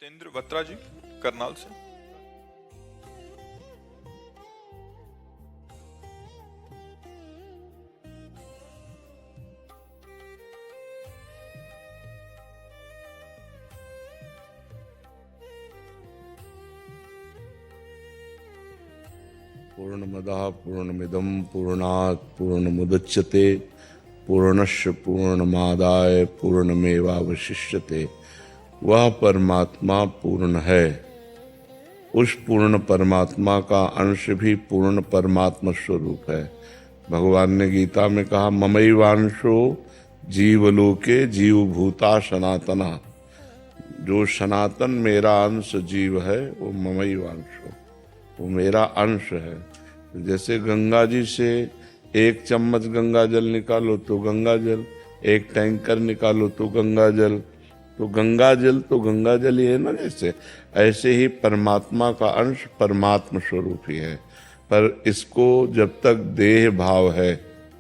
जितेंद्र बत्रा जी करनाल से। पूर्णमदः पूर्णमिदं पूर्णात् पूर्णमुदच्यते पूर्णस्य पूर्णमादाय पूर्णमेवावशिष्यते। वह परमात्मा पूर्ण है। उस पूर्ण परमात्मा का अंश भी पूर्ण परमात्मा स्वरूप है। भगवान ने गीता में कहा, ममैवांशो जीवलोके जीवभूता सनातना। जो सनातन मेरा अंश जीव है वो ममैवांशो, वो मेरा अंश है। जैसे गंगा जी से एक चम्मच गंगा जल निकालो तो गंगा जल, एक टैंकर निकालो तो गंगा जल, तो गंगा जल तो गंगा जल ही है ना। जैसे ऐसे ही परमात्मा का अंश परमात्मा स्वरूप ही है। पर इसको जब तक देह भाव है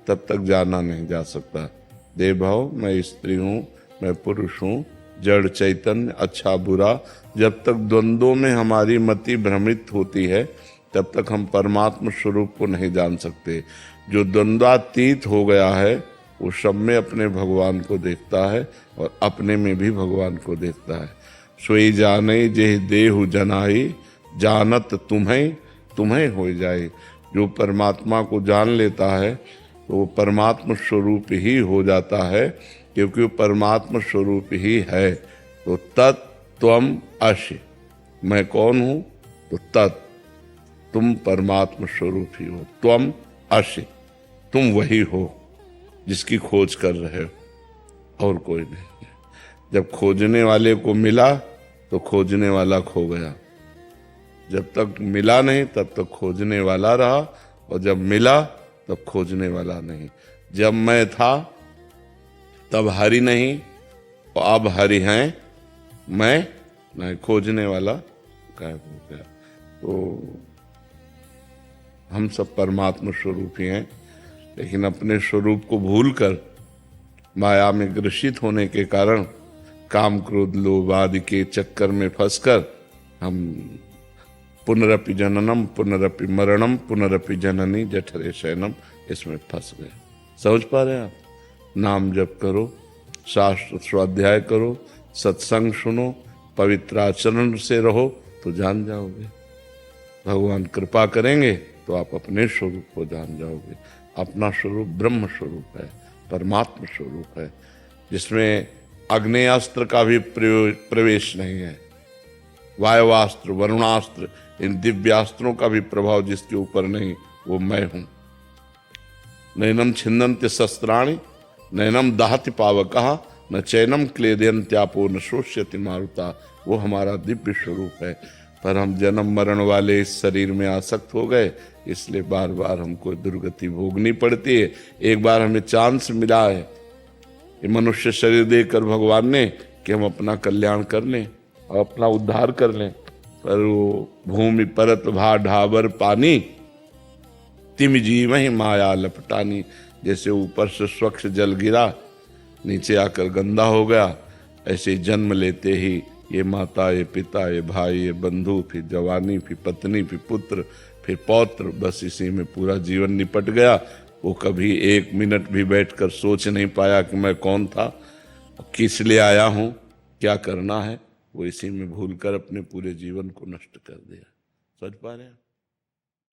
तब तक जाना नहीं जा सकता। देह भाव, मैं स्त्री हूँ, मैं पुरुष हूँ, जड़ चैतन्य, अच्छा बुरा, जब तक द्वंद्वों में हमारी मति भ्रमित होती है तब तक हम परमात्मा स्वरूप को नहीं जान सकते। जो द्वंद्वातीत हो गया है वो सब में अपने भगवान को देखता है और अपने में भी भगवान को देखता है। सोई जाने जेह देहु जनाई, जानत तुम्हें तुम्हें हो जाए। जो परमात्मा को जान लेता है तो वो परमात्मा स्वरूप ही हो जाता है, क्योंकि वो परमात्मा स्वरूप ही है। तो तत्त्वम अस्य, मैं कौन हूँ? तो तत्, तुम परमात्मा स्वरूप ही हो। त्वम अस्य, तुम वही हो जिसकी खोज कर रहे हो, और कोई नहीं। जब खोजने वाले को मिला तो खोजने वाला खो गया। जब तक मिला नहीं तब तक खोजने वाला रहा, और जब मिला तब खोजने वाला नहीं। जब मैं था तब हरि नहीं, और अब हरि हैं, मैं नहीं। खोजने वाला गायब हो गया। तो हम सब परमात्मा स्वरूप ही हैं, लेकिन अपने स्वरूप को भूलकर माया में ग्रसित होने के कारण काम क्रोध लोभ आदि के चक्कर में फंसकर हम पुनरपि जननम पुनरपि मरणम पुनरपि जननी जठरे शयनम, इसमें फंस गए। समझ पा रहे हैं आप? नाम जप करो, शास्त्र स्वाध्याय करो, सत्संग सुनो, पवित्र आचरण से रहो तो जान जाओगे। भगवान कृपा करेंगे तो आप अपने स्वरूप को जान जाओगे। अपना स्वरूप ब्रह्म स्वरूप है, परमात्मा स्वरूप है, जिसमें अग्नेयास्त्र का भी प्रवेश नहीं है। वायुवास्त्र, वरुणास्त्र, इन दिव्यास्त्रों का भी प्रभाव जिसके ऊपर नहीं, वो मैं हूं। नैनम छिन्दन्ति शस्त्राणि नैनम दाहति पावकः न चैनम क्लेदयन्त्यापो न शोष्यति मारुता। वो हमारा दिव्य स्वरूप है। पर हम जन्म मरण वाले इस शरीर में आसक्त हो गए, इसलिए बार बार हमको दुर्गति भोगनी पड़ती है। एक बार हमें चांस मिला है ये मनुष्य शरीर देकर भगवान ने कि हम अपना कल्याण कर लें और अपना उद्धार कर लें, पर वो भूमि परत भा ढाबर पानी, तिम जीव ही माया लपटानी। जैसे ऊपर से स्वच्छ जल गिरा, नीचे आकर गंदा हो गया, ऐसे जन्म लेते ही ये माता, ये पिता, ये भाई, ये बंधु, फिर जवानी, फिर पत्नी, फिर पुत्र, फिर पौत्र, बस इसी में पूरा जीवन निपट गया। वो कभी एक मिनट भी बैठकर सोच नहीं पाया कि मैं कौन था, किस लिए आया हूँ, क्या करना है। वो इसी में भूलकर अपने पूरे जीवन को नष्ट कर दिया। समझ पा रहे हैं?